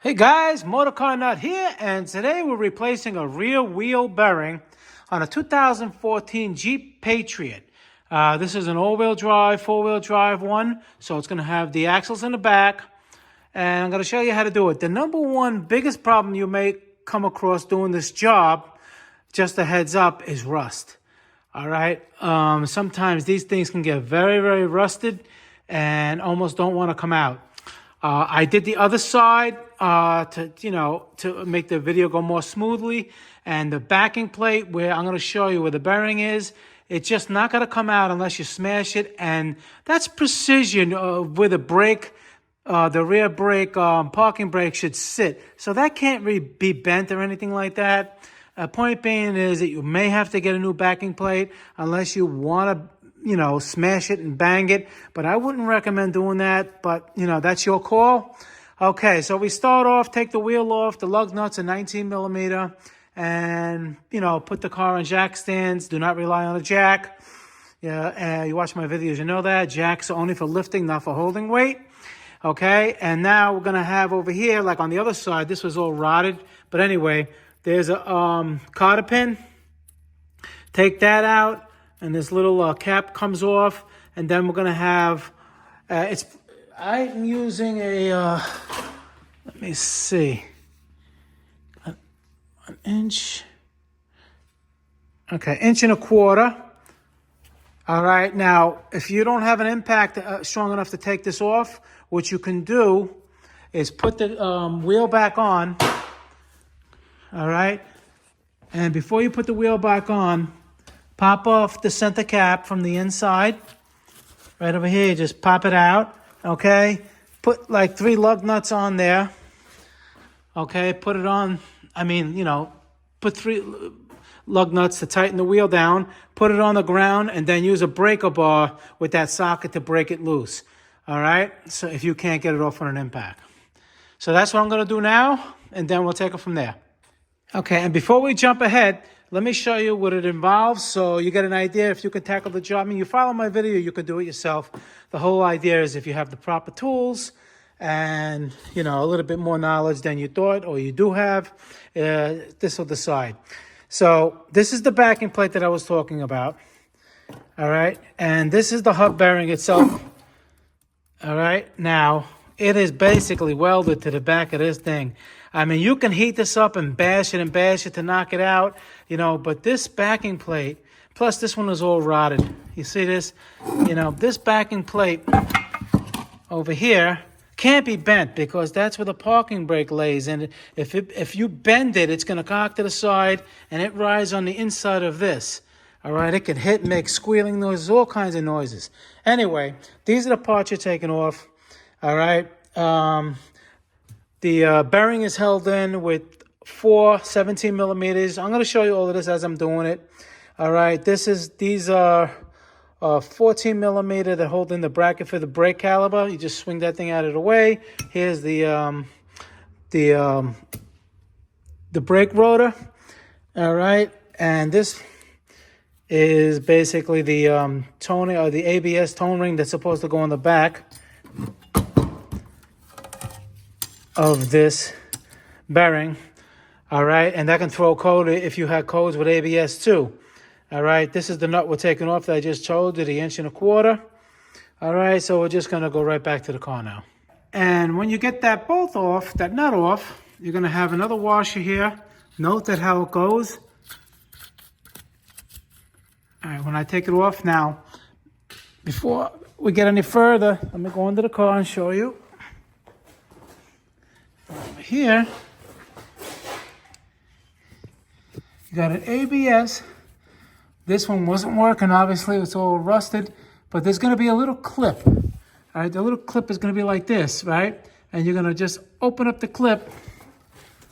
Hey guys, MotorCarNut here, and today we're replacing a rear wheel bearing on a 2014 Jeep Patriot. This is an all-wheel drive, four-wheel drive one, so it's going to have the axles in the back, and I'm going to show you how to do it. The number one biggest problem you may come across doing this job, just a heads up, is rust. All right, sometimes these things can get very, very rusted and almost don't want to come out. I did the other side to make the video go more smoothly, and the backing plate where I'm going to show you where the bearing is, it's just not going to come out unless you smash it, and that's precision where the brake, the rear brake, parking brake should sit. So that can't really be bent or anything like that. Point being is that you may have to get a new backing plate unless you want to smash it and bang it, but I wouldn't recommend doing that, but, that's your call. Okay, so we start off, take the wheel off, the lug nuts are 19 millimeter, and, put the car on jack stands. Do not rely on a jack. Yeah, you watch my videos, you know that. Jacks are only for lifting, not for holding weight. Okay, and now we're going to have over here, like on the other side, this was all rotted, but anyway, there's a cotter pin. Take that out. And this little cap comes off, and then we're gonna have, I'm using a, let me see, an inch, okay, 1.25 inches. All right, now, if you don't have an impact strong enough to take this off, what you can do is put the wheel back on, all right? And before you put the wheel back on, pop off the center cap from the inside. Right over here, just pop it out, okay? Put like 3 lug nuts on there, okay? Put it on, put 3 lug nuts to tighten the wheel down. Put it on the ground, and then use a breaker bar with that socket to break it loose, all right? So if you can't get it off on an impact. So that's what I'm gonna do now, and then we'll take it from there. Okay, and before we jump ahead, let me show you what it involves so you get an idea if you can tackle the job. You follow my video, you can do it yourself. The whole idea is if you have the proper tools and, a little bit more knowledge than you thought or you do have, this will decide. So this is the backing plate that I was talking about, all right? And this is the hub bearing itself, all right? Now, it is basically welded to the back of this thing. You can heat this up and bash it to knock it out, but this backing plate, plus this one is all rotted. You see this? This backing plate over here can't be bent because that's where the parking brake lays. And if you bend it, it's going to cock to the side and it rides on the inside of this. All right, it can hit and make squealing noises, all kinds of noises. Anyway, these are the parts you're taking off. All right. The bearing is held in with 4 17 millimeters. I'm going to show you all of this as I'm doing it. All right, these are 14 millimeter that hold in the bracket for the brake caliper. You just swing that thing out of the way. Here's the brake rotor. All right, and this is basically the toning or the ABS tone ring that's supposed to go on the back of this bearing. All right, and that can throw code if you had codes with ABS too. All right, this is the nut we're taking off that I just told you, the 1.25 inches. All right, so we're just gonna go right back to the car now. And when you get that bolt off, that nut off, you're gonna have another washer here. Note that how it goes. All right, when I take it off now, before we get any further, let me go into the car and show you. Over here, you got an ABS. This one wasn't working, obviously, it's all rusted, but there's gonna be a little clip. All right, the little clip is gonna be like this, right? And you're gonna just open up the clip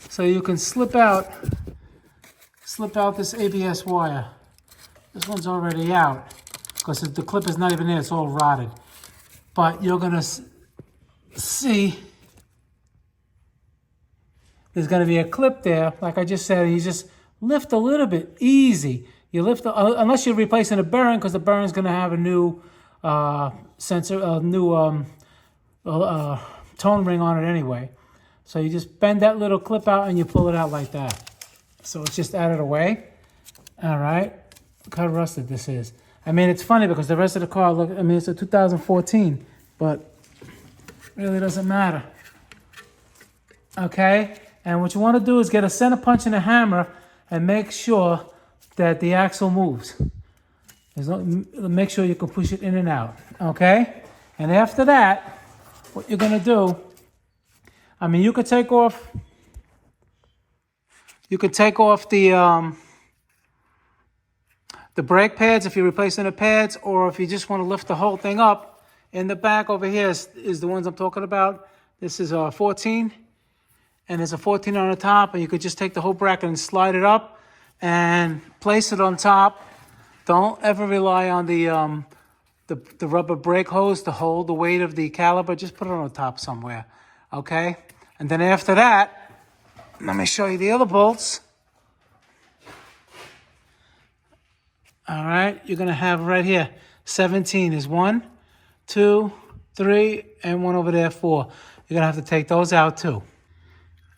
so you can slip out this ABS wire. This one's already out because the clip is not even there, it's all rotted. But you're gonna see there's going to be a clip there, like I just said, and you just lift a little bit, easy. You lift, unless you're replacing a bearing, because the bearing's going to have a new sensor, a new tone ring on it anyway. So you just bend that little clip out and you pull it out like that. So it's just out of the way. All right. Look how rusted this is. I mean, it's funny because the rest of the car, look, I mean, it's a 2014, but really doesn't matter. Okay. And what you want to do is get a center punch and a hammer and make sure that the axle moves. Make sure you can push it in and out. Okay. And after that, what you're going to do, I mean, you could take off the brake pads if you're replacing the pads, or if you just want to lift the whole thing up. In the back over here is the ones I'm talking about. This is a 14, and there's a 14 on the top, and you could just take the whole bracket and slide it up and place it on top. Don't ever rely on the rubber brake hose to hold the weight of the caliper. Just put it on the top somewhere, okay? And then after that, let me show you the other bolts. All right, you're gonna have right here, 17 is 1, 2, 3, and 1 over there, 4. You're gonna have to take those out too.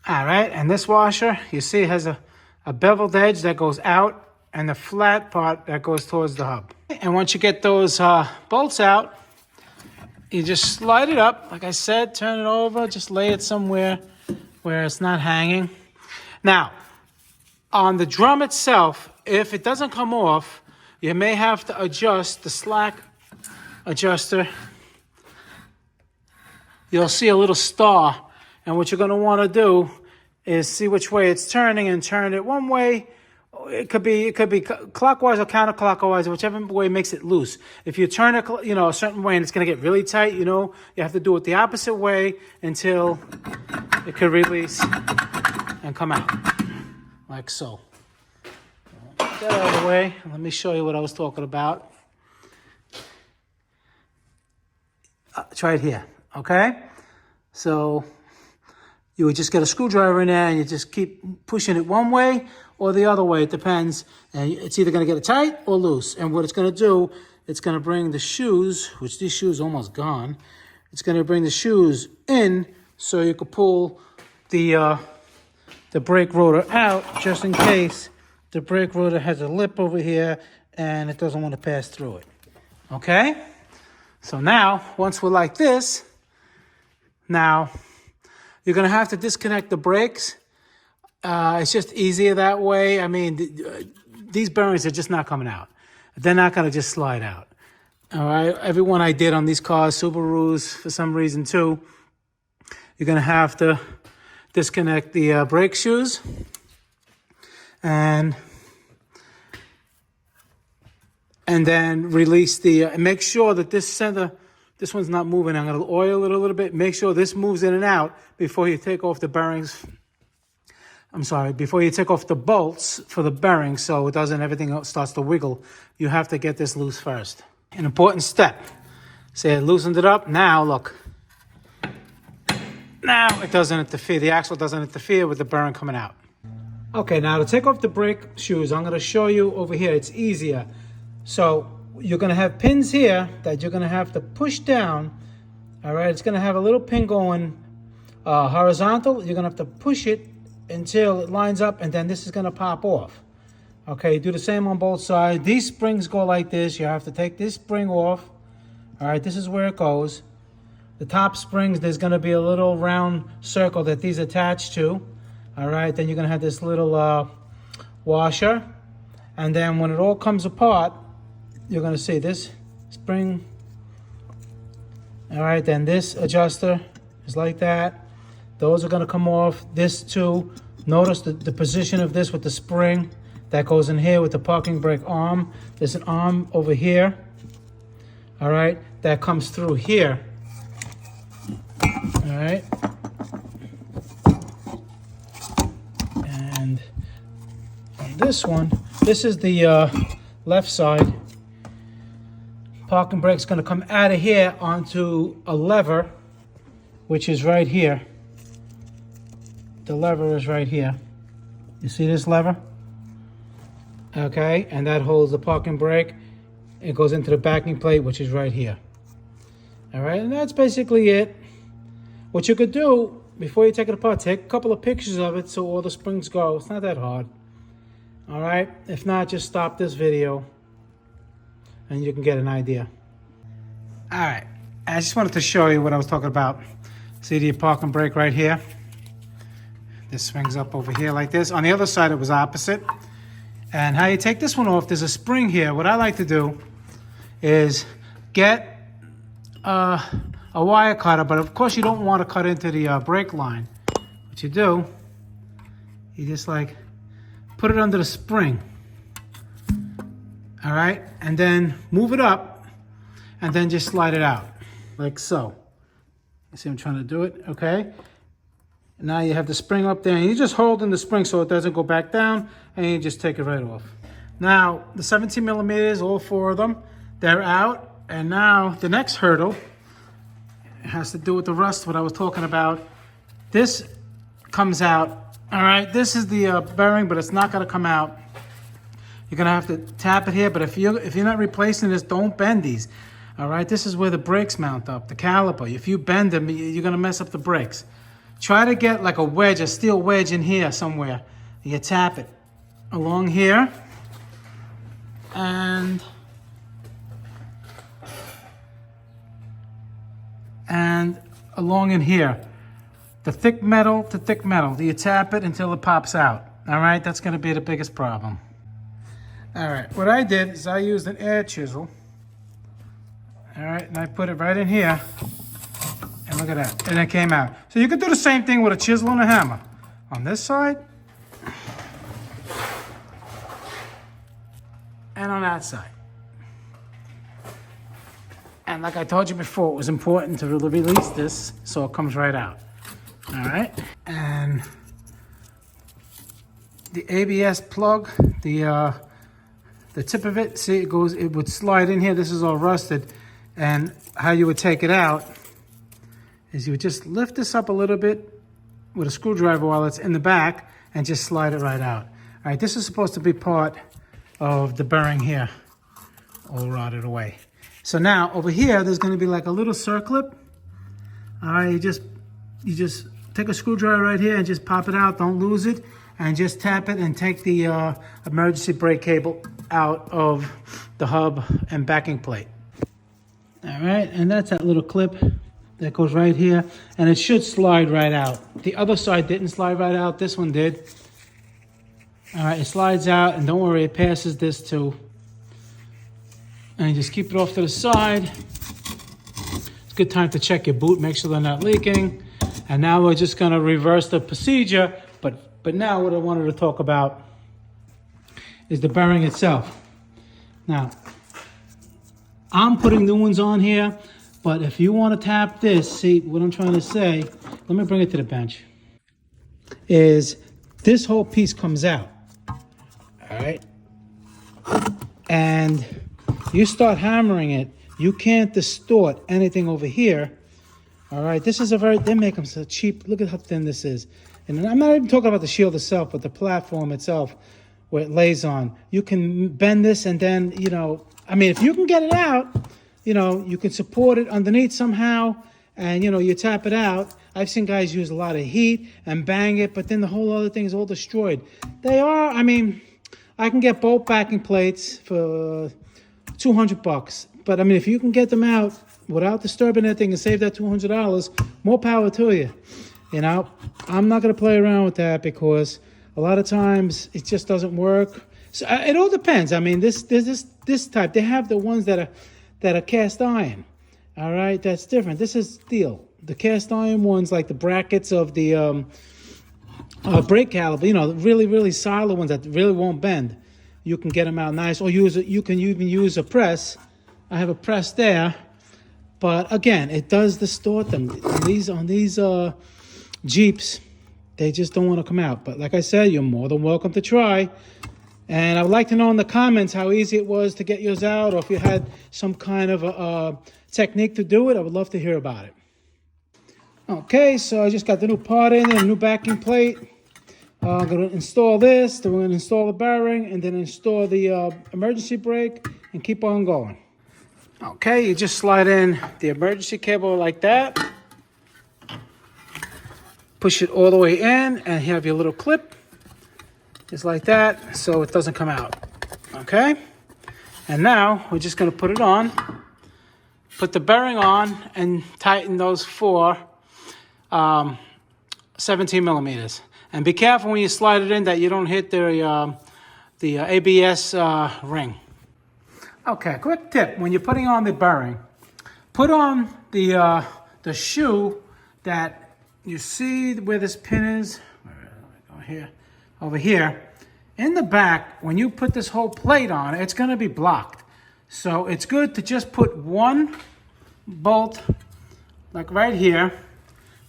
All right, and this washer, you see it has a beveled edge that goes out and the flat part that goes towards the hub. And once you get those bolts out, you just slide it up. Like I said, turn it over, just lay it somewhere where it's not hanging. Now, on the drum itself, if it doesn't come off, you may have to adjust the slack adjuster. You'll see a little star. And what you're going to want to do is see which way it's turning and turn it one way. It could be clockwise or counterclockwise, whichever way makes it loose. If you turn it, a certain way and it's going to get really tight, you have to do it the opposite way until it could release and come out, like so. Get that out of the way. Let me show you what I was talking about. It's right here, okay? So you would just get a screwdriver in there and you just keep pushing it one way or the other way. It depends. And it's either going to get it tight or loose. And what it's going to do, it's going to bring the shoes, which these shoes are almost gone. It's going to bring the shoes in so you could pull the brake rotor out just in case the brake rotor has a lip over here and it doesn't want to pass through it. Okay? So now, once we're like this, now you're going to have to disconnect the brakes. It's just easier that way. I mean, these bearings are just not coming out. They're not going to just slide out. All right? Every one I did on these cars, Subarus for some reason too, you're going to have to disconnect the brake shoes and then release the, make sure that this center, this one's not moving. I'm going to oil it a little bit. Make sure this moves in and out before you take off the bearings. I'm sorry, before you take off the bolts for the bearings so it doesn't, everything else starts to wiggle. You have to get this loose first. An important step. See, I loosened it up. Now, look. Now it doesn't interfere. The axle doesn't interfere with the bearing coming out. Okay, now to take off the brake shoes, I'm going to show you over here. It's easier. So you're going to have pins here that you're going to have to push down. All right, it's going to have a little pin going horizontal. You're going to have to push it until it lines up, and then this is going to pop off. Okay, do the same on both sides. These springs go like this. You have to take this spring off. All right, this is where it goes. The top springs, there's going to be a little round circle that these attach to. All right, then you're going to have this little washer. And then when it all comes apart, you're going to see this spring. All right, then this adjuster is like that. Those are going to come off. This too. Notice the position of this with the spring that goes in here with the parking brake arm. There's an arm over here. All right, that comes through here. All right. And on this one, this is the left side. Parking brake's going to come out of here onto a lever, which is right here. The lever is right here. You see this lever? Okay, and that holds the parking brake. It goes into the backing plate, which is right here. All right, and that's basically it. What you could do before you take it apart, take a couple of pictures of it so all the springs go. It's not that hard. All right, if not, just stop this video and you can get an idea. All right, I just wanted to show you what I was talking about. See the parking brake right here? This swings up over here like this. On the other side, it was opposite. And how you take this one off, there's a spring here. What I like to do is get a wire cutter, but of course you don't want to cut into the brake line. What you do, you just like put it under the spring. All right, and then move it up and then just slide it out like so. You see I'm trying to do it, okay? Now you have the spring up there and you just hold in the spring so it doesn't go back down and you just take it right off. Now the 17 millimeters, all 4 of them, they're out. And now the next hurdle has to do with the rust, what I was talking about. This comes out. All right, this is the bearing, but it's not gonna come out. You're gonna have to tap it here, but if you're not replacing this, don't bend these. All right, this is where the brakes mount up, the caliper. If you bend them, you're gonna mess up the brakes. Try to get like a wedge, a steel wedge in here somewhere. You tap it along here and along in here. The thick metal to thick metal. You tap it until it pops out. All right, that's gonna be the biggest problem. All right, what I did is I used an air chisel. All right, and I put it right in here. And look at that, and it came out. So you could do the same thing with a chisel and a hammer. On this side, and on that side. And like I told you before, it was important to really release this so it comes right out. All right, and the ABS plug, the tip of it, see it would slide in here. This is all rusted. And how you would take it out is you would just lift this up a little bit with a screwdriver while it's in the back and just slide it right out. All right, this is supposed to be part of the bearing here, all rotted away. So now over here, there's gonna be like a little circlip. All right, you just take a screwdriver right here and just pop it out, don't lose it, and just tap it and take the emergency brake cable out of the hub and backing plate. All right, and that's that little clip that goes right here, and it should slide right out. The other side didn't slide right out, this one did. All right, it slides out, and don't worry, it passes this too. And you just keep it off to the side. It's a good time to check your boot, make sure they're not leaking. And now we're just gonna reverse the procedure, but now what I wanted to talk about is the bearing itself. Now, I'm putting new ones on here, but if you want to tap this, see what I'm trying to say, let me bring it to the bench, is this whole piece comes out, all right? And you start hammering it, you can't distort anything over here, all right? This is they make them so cheap. Look at how thin this is. And I'm not even talking about the shield itself, but the platform itself, where it lays on. You can bend this and then, you know, I mean, if you can get it out, you know, you can support it underneath somehow and, you know, you tap it out. I've seen guys use a lot of heat and bang it, but then the whole other thing is all destroyed. They are, I mean, I can get both backing plates for $200. But, I mean, if you can get them out without disturbing anything and save that $200, more power to you. You know, I'm not going to play around with that because a lot of times it just doesn't work. So it all depends. I mean, this type, they have the ones that are cast iron. All right, that's different. This is steel. The cast iron ones, like the brackets of the brake caliper, you know, really, really solid ones that really won't bend. You can get them out nice, or you can even use a press. I have a press there, but again, it does distort them. On these Jeeps, they just don't want to come out. But like I said, you're more than welcome to try. And I would like to know in the comments how easy it was to get yours out, or if you had some kind of a technique to do it. I would love to hear about it. Okay, so I just got the new part in there, a new backing plate. I'm going to install this, then we're going to install the bearing, and then install the emergency brake, and keep on going. Okay, you just slide in the emergency cable like that. push it all the way in, and you have your little clip, just like that, so it doesn't come out, okay? And now we're just gonna put it on, put the bearing on, and tighten those 4 17 millimeters. And be careful when you slide it in that you don't hit the ABS ring. Okay, quick tip. When you're putting on the bearing, put on the shoe that you see where this pin is. Here, over here. In the back, when you put this whole plate on, it's going to be blocked. So it's good to just put one bolt, like right here.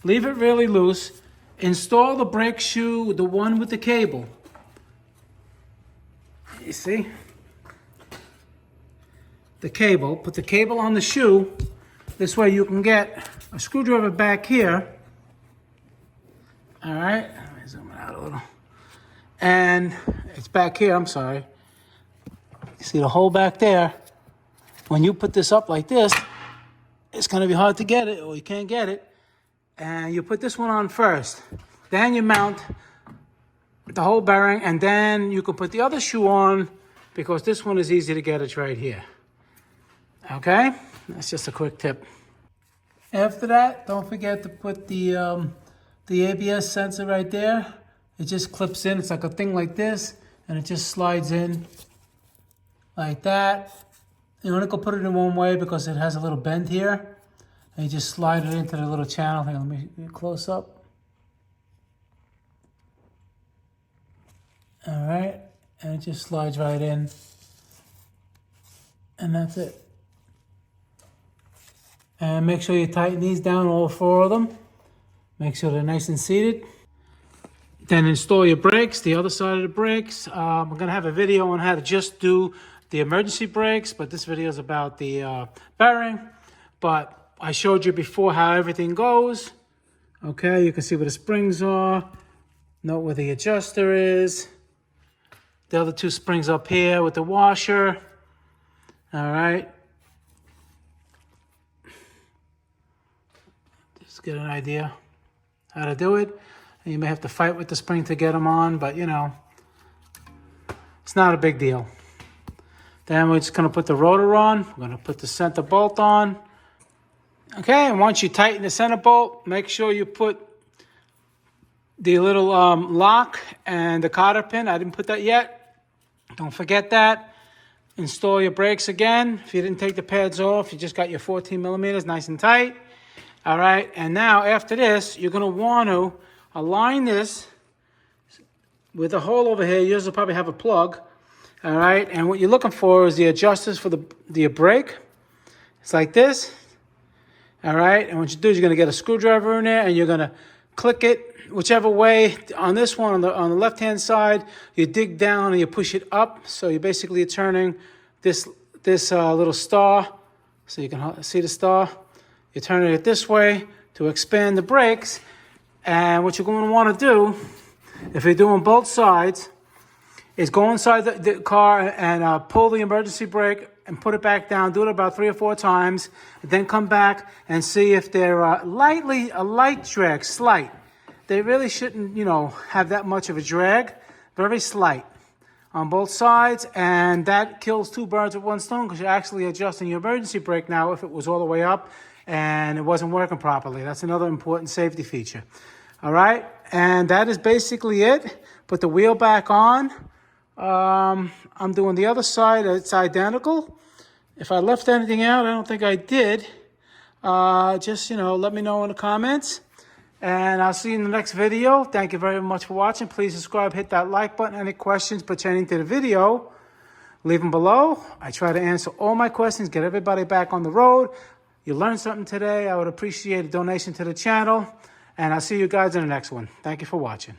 Leave it really loose. Install the brake shoe, the one with the cable. You see? The cable. Put the cable on the shoe. This way you can get a screwdriver back here. All right. Let me zoom it out a little. And it's back here, I'm sorry. You see the hole back there? When you put this up like this, it's going to be hard to get it, or you can't get it. And you put this one on first. Then you mount the whole bearing, and then you can put the other shoe on, because this one is easy to get. It's right here. Okay? That's just a quick tip. After that, don't forget to put the ABS sensor right there. It just clips in. It's like a thing like this, and it just slides in like that. You want to go put it in one way because it has a little bend here. And you just slide it into the little channel. Here, let me get close up. All right, and it just slides right in. And that's it. And make sure you tighten these down, all 4 of them. Make sure they're nice and seated. Then install your brakes, the other side of the brakes. I'm going to have a video on how to just do the emergency brakes, but this video is about the bearing. But I showed you before how everything goes. Okay, you can see where the springs are. Note where the adjuster is. The other 2 springs up here with the washer. All right. Just get an idea how to do it. And you may have to fight with the spring to get them on, but you know, it's not a big deal. Then we're just going to put the rotor on. We're going to put the center bolt on. Okay, and once you tighten the center bolt, make sure you put the little lock and the cotter pin. I didn't put that yet. Don't forget that. Install your brakes again. If you didn't take the pads off, you just got your 14 millimeters nice and tight. All right, and now after this, you're going to want to align this with a hole over here. Yours will probably have a plug. All right, and what you're looking for is the adjusters for the brake. It's like this. All right, and what you do is you're going to get a screwdriver in there, and you're going to click it whichever way. On this one, on the left-hand side, you dig down and you push it up. So you're basically turning this little star, so you can see the star. You're turning it this way to expand the brakes. And what you're going to want to do, if you're doing both sides, is go inside the car and pull the emergency brake and put it back down. Do it about 3 or 4 times. And then come back and see if they're a light drag, slight. They really shouldn't, you know, have that much of a drag. Very slight on both sides. And that kills 2 birds with 1 stone, because you're actually adjusting your emergency brake now if it was all the way up and it wasn't working properly. That's another important safety feature. All right, and that is basically it. Put the wheel back on. I'm doing the other side. It's identical. If I left anything out, I don't think I did. Just, you know, let me know in the comments. And I'll see you in the next video. Thank you very much for watching. Please subscribe, hit that like button. Any questions pertaining to the video, leave them below. I try to answer all my questions, get everybody back on the road. You learned something today. I would appreciate a donation to the channel. And I'll see you guys in the next one. Thank you for watching.